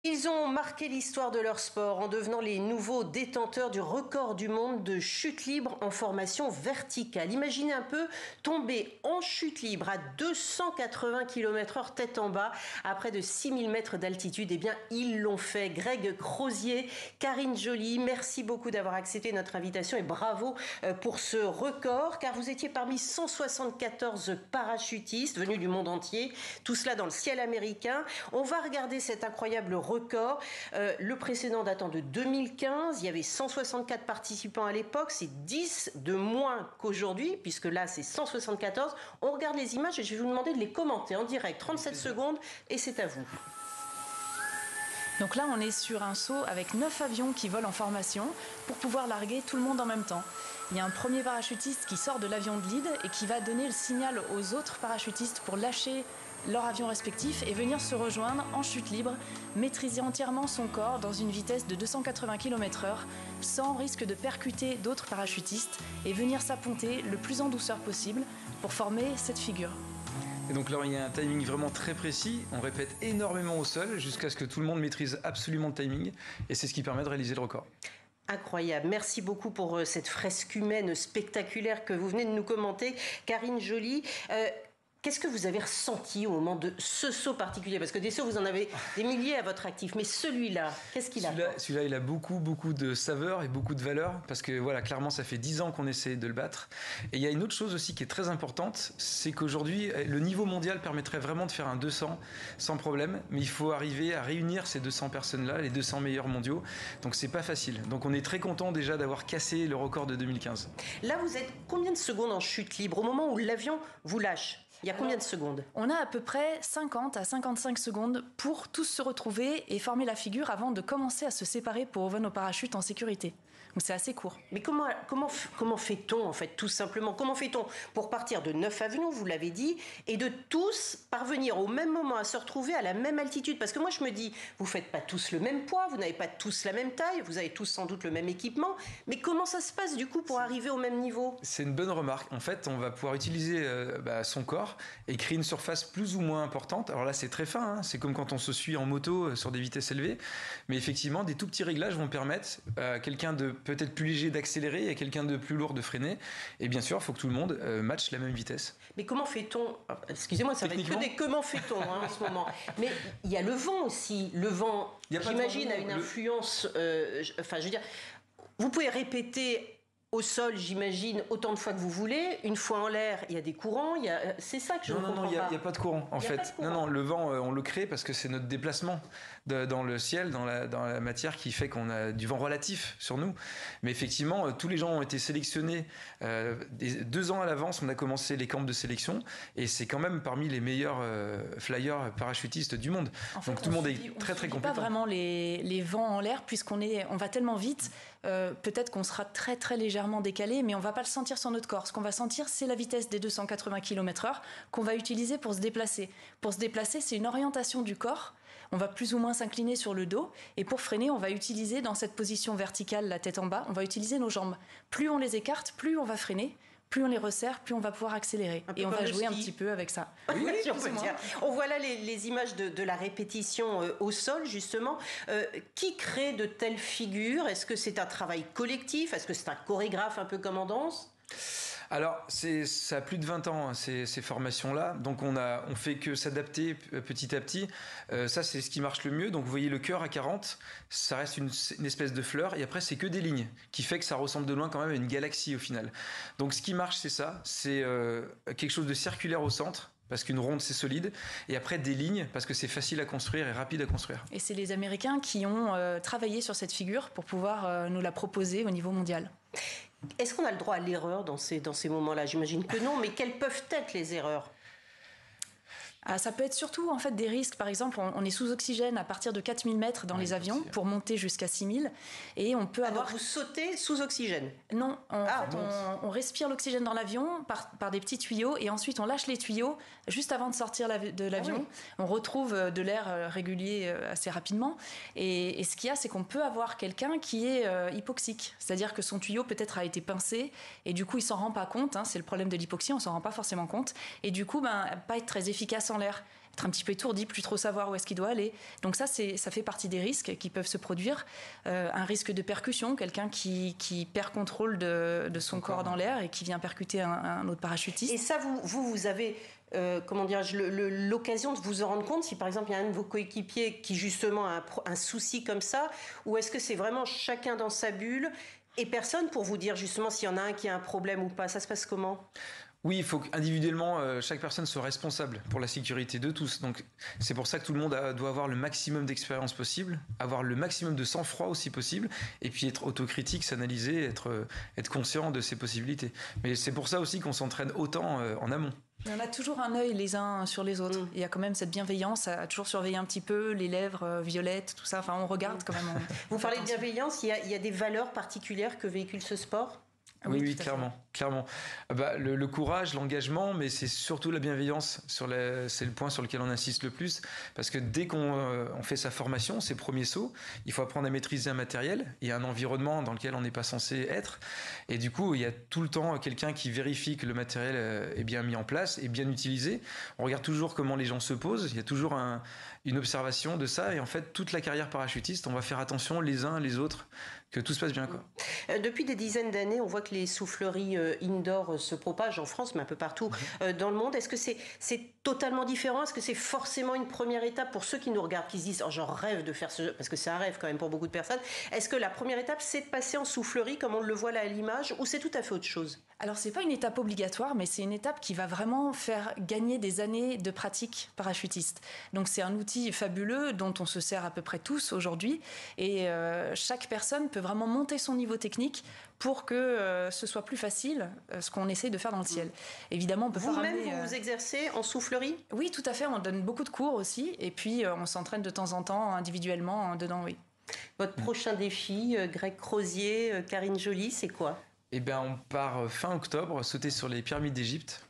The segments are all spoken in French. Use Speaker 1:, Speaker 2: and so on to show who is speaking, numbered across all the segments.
Speaker 1: Ils ont marqué l'histoire de leur sport en devenant les nouveaux détenteurs du record du monde de chute libre en formation verticale. Imaginez un peu tomber en chute libre à 280 km/h tête en bas à près de 6000 mètres d'altitude. Eh bien, ils l'ont fait. Greg Crozier, Karine Joly, merci beaucoup d'avoir accepté notre invitation et bravo pour ce record car vous étiez parmi 174 parachutistes venus du monde entier. Tout cela dans le ciel américain. On va regarder cet incroyable record. Le précédent datant de 2015, il y avait 164 participants à l'époque, c'est 10 de moins qu'aujourd'hui, puisque là c'est 174. On regarde les images et je vais vous demander de les commenter en direct, 37 secondes, et c'est à vous.
Speaker 2: Donc là, on est sur un saut avec 9 avions qui volent en formation pour pouvoir larguer tout le monde en même temps. Il y a un premier parachutiste qui sort de l'avion de lead et qui va donner le signal aux autres parachutistes pour lâcher leur avion respectif et venir se rejoindre en chute libre, maîtriser entièrement son corps dans une vitesse de 280 km/h sans risque de percuter d'autres parachutistes et venir s'apponter le plus en douceur possible pour former cette figure.
Speaker 3: Et donc là, il y a un timing vraiment très précis. On répète énormément au sol jusqu'à ce que tout le monde maîtrise absolument le timing. Et c'est ce qui permet de réaliser le record.
Speaker 1: Incroyable. Merci beaucoup pour cette fresque humaine spectaculaire que vous venez de nous commenter. Karine Joly, qu'est-ce que vous avez ressenti au moment de ce saut particulier? Parce que des sauts, vous en avez des milliers à votre actif. Mais celui-là, qu'est-ce qu'il a?
Speaker 3: Celui-là, il a beaucoup de saveur et beaucoup de valeur. Parce que voilà, clairement, ça fait 10 ans qu'on essaie de le battre. Et il y a une autre chose aussi qui est très importante. C'est qu'aujourd'hui, le niveau mondial permettrait vraiment de faire un 200 sans problème. Mais il faut arriver à réunir ces 200 personnes-là, les 200 meilleurs mondiaux. Donc, c'est pas facile. Donc, on est très content déjà d'avoir cassé le record de 2015.
Speaker 1: Là, vous êtes combien de secondes en chute libre au moment où l'avion vous lâche? Il y a combien de secondes?
Speaker 2: On a à peu près 50 à 55 secondes pour tous se retrouver et former la figure avant de commencer à se séparer pour ouvrir nos parachutes en sécurité. Donc c'est assez court.
Speaker 1: Mais comment fait-on en fait, tout simplement? Comment fait-on pour partir de 9 avions, vous l'avez dit, et de tous parvenir au même moment à se retrouver à la même altitude? Parce que moi je me dis, vous ne faites pas tous le même poids, vous n'avez pas tous la même taille, vous avez tous sans doute le même équipement, mais comment ça se passe du coup pour arriver au même niveau?
Speaker 3: C'est une bonne remarque. En fait, on va pouvoir utiliser son corps et créer une surface plus ou moins importante. Alors là, c'est très fin, hein. C'est comme quand on se suit en moto sur des vitesses élevées. Mais effectivement, des tout petits réglages vont permettre à quelqu'un de peut-être plus léger d'accélérer et à quelqu'un de plus lourd de freiner. Et bien sûr, il faut que tout le monde matche la même vitesse.
Speaker 1: Mais comment fait-on? Excusez-moi, ça va être que des comment fait-on en ce moment. Mais il y a le vent aussi. Le vent, j'imagine, a une influence... je veux dire, vous pouvez répéter... Au sol, j'imagine, autant de fois que vous voulez. Une fois en l'air, il y a des courants. C'est ça que je ne comprends pas.
Speaker 3: Non, il n'y a pas de courant, en fait. Non, le vent, on le crée parce que c'est notre déplacement dans le ciel, dans la matière qui fait qu'on a du vent relatif sur nous. Mais effectivement, tous les gens ont été sélectionnés. 2 ans à l'avance, on a commencé les camps de sélection. Et c'est quand même parmi les meilleurs flyers parachutistes du monde. En fait, donc tout le monde est très, très compétent.
Speaker 2: On ne pas vraiment les vents en l'air puisqu'on va tellement vite. Peut-être qu'on sera très, très légèrement décalé, mais on ne va pas le sentir sur notre corps. Ce qu'on va sentir, c'est la vitesse des 280 km/h qu'on va utiliser pour se déplacer. Pour se déplacer, c'est une orientation du corps. On va plus ou moins s'incliner sur le dos. Et pour freiner, on va utiliser, dans cette position verticale, la tête en bas, on va utiliser nos jambes. Plus on les écarte, plus on va freiner. Plus on les resserre, plus on va pouvoir accélérer. Et on va jouer un petit peu avec ça.
Speaker 1: Oui, on peut dire. On voit là les images de la répétition au sol, justement. Qui crée de telles figures? Est-ce que c'est un travail collectif? Est-ce que c'est un chorégraphe un peu comme en danse?
Speaker 3: Alors, ça a plus de 20 ans, hein, ces formations-là. Donc, on fait que s'adapter petit à petit. Ça, c'est ce qui marche le mieux. Donc, vous voyez le cœur à 40, ça reste une espèce de fleur. Et après, c'est que des lignes, qui fait que ça ressemble de loin quand même à une galaxie au final. Donc, ce qui marche, c'est ça. C'est quelque chose de circulaire au centre. Parce qu'une ronde, c'est solide. Et après, des lignes, parce que c'est facile à construire et rapide à construire.
Speaker 2: Et c'est les Américains qui ont travaillé sur cette figure pour pouvoir nous la proposer au niveau mondial.
Speaker 1: Est-ce qu'on a le droit à l'erreur dans ces moments-là? J'imagine que non, mais quelles peuvent être les erreurs?
Speaker 2: Ça peut être surtout en fait des risques. Par exemple, on est sous oxygène à partir de 4000 mètres dans les avions pour monter jusqu'à 6000. Et on peut avoir...
Speaker 1: vous sautez sous oxygène?
Speaker 2: Non, on respire l'oxygène dans l'avion par des petits tuyaux et ensuite on lâche les tuyaux juste avant de sortir de l'avion. Ah oui. On retrouve de l'air régulier assez rapidement. Et ce qu'il y a, c'est qu'on peut avoir quelqu'un qui est hypoxique. C'est-à-dire que son tuyau peut-être a été pincé et du coup il s'en rend pas compte. C'est le problème de l'hypoxie, on s'en rend pas forcément compte. Et du coup, pas être très efficace en en l'air, être un petit peu étourdi, plus trop savoir où est-ce qu'il doit aller. Donc ça fait partie des risques qui peuvent se produire. Un risque de percussion, quelqu'un qui perd contrôle de son corps dans l'air et qui vient percuter un autre parachutiste.
Speaker 1: Et ça, vous avez l'occasion de vous en rendre compte si par exemple il y a un de vos coéquipiers qui justement a un souci comme ça, ou est-ce que c'est vraiment chacun dans sa bulle et personne pour vous dire justement s'il y en a un qui a un problème ou pas? Ça se passe comment?
Speaker 3: Oui, il faut qu'individuellement, chaque personne soit responsable pour la sécurité de tous. Donc, c'est pour ça que tout le monde doit avoir le maximum d'expérience possible, avoir le maximum de sang-froid aussi possible, et puis être autocritique, s'analyser, être conscient de ses possibilités. Mais c'est pour ça aussi qu'on s'entraîne autant en amont.
Speaker 2: On a toujours un œil les uns sur les autres. Il y a quand même cette bienveillance à toujours surveiller un petit peu les lèvres violettes, tout ça. Enfin, on regarde quand même.
Speaker 1: Vous parlez de bienveillance, il y a des valeurs particulières que véhicule ce sport?
Speaker 3: Oui, clairement. Le courage, l'engagement, mais c'est surtout la bienveillance. C'est le point sur lequel on insiste le plus. Parce que dès qu'on fait sa formation, ses premiers sauts, il faut apprendre à maîtriser un matériel et un environnement dans lequel on n'est pas censé être. Et du coup, il y a tout le temps quelqu'un qui vérifie que le matériel est bien mis en place et bien utilisé. On regarde toujours comment les gens se posent. Il y a toujours une observation de ça. Et en fait, toute la carrière parachutiste, on va faire attention les uns les autres que tout se passe bien, quoi.
Speaker 1: Depuis des dizaines d'années, on voit que les souffleries indoor se propagent en France, mais un peu partout dans le monde. Est-ce que c'est totalement différent? Est-ce que c'est forcément une première étape pour ceux qui nous regardent, qui se disent « j'en rêve de faire ce jeu », parce que c'est un rêve quand même pour beaucoup de personnes. Est-ce que la première étape, c'est de passer en soufflerie, comme on le voit là à l'image, ou c'est tout à fait autre chose?
Speaker 2: Alors, c'est pas une étape obligatoire, mais c'est une étape qui va vraiment faire gagner des années de pratique parachutiste. Donc, c'est un outil fabuleux dont on se sert à peu près tous aujourd'hui. Et chaque personne peut vraiment monter son niveau technique pour que ce soit plus facile, ce qu'on essaie de faire dans le ciel. Évidemment, on peut pas ramener...
Speaker 1: Vous-même, vous exercez en soufflerie?
Speaker 2: Oui, tout à fait. On donne beaucoup de cours aussi. Et puis, on s'entraîne de temps en temps, individuellement, dedans, oui.
Speaker 1: Votre prochain défi, Greg Crozier, Karine Joly, c'est quoi?
Speaker 3: Eh bien, on part fin octobre, sauter sur les pyramides d'Égypte.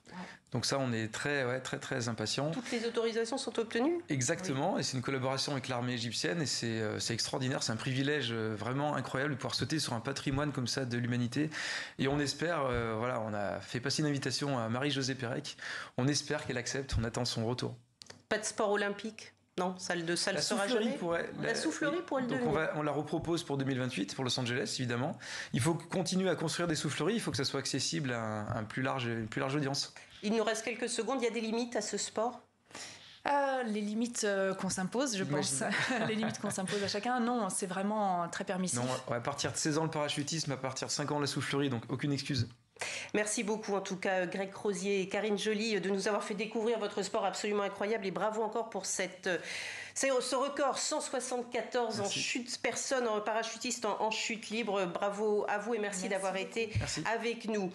Speaker 3: Donc ça, on est très impatients.
Speaker 1: Toutes les autorisations sont obtenues?
Speaker 3: Exactement, oui. Et c'est une collaboration avec l'armée égyptienne et c'est extraordinaire, c'est un privilège vraiment incroyable de pouvoir sauter sur un patrimoine comme ça de l'humanité. Et on espère, on a fait passer une invitation à Marie-Josée Pérec, on espère qu'elle accepte, on attend son retour.
Speaker 1: Pas de sport olympique? Non, ça le sera jamais. La soufflerie pourrait le devenir.
Speaker 3: Donc on la repropose pour 2028 pour Los Angeles, évidemment. Il faut continuer à construire des souffleries, il faut que ça soit accessible à une plus large audience.
Speaker 1: Il nous reste quelques secondes, il y a des limites à ce sport?
Speaker 2: Les limites qu'on s'impose, je pense. Les limites qu'on s'impose à chacun, non, c'est vraiment très permissif.
Speaker 3: Non, à partir de 16 ans le parachutisme, à partir de 5 ans la soufflerie, donc aucune excuse.
Speaker 1: Merci beaucoup en tout cas Greg Crozier et Karine Joly de nous avoir fait découvrir votre sport absolument incroyable et bravo encore pour ce record 174 en chute, personnes parachutistes en chute libre. Bravo à vous et merci d'avoir été avec nous.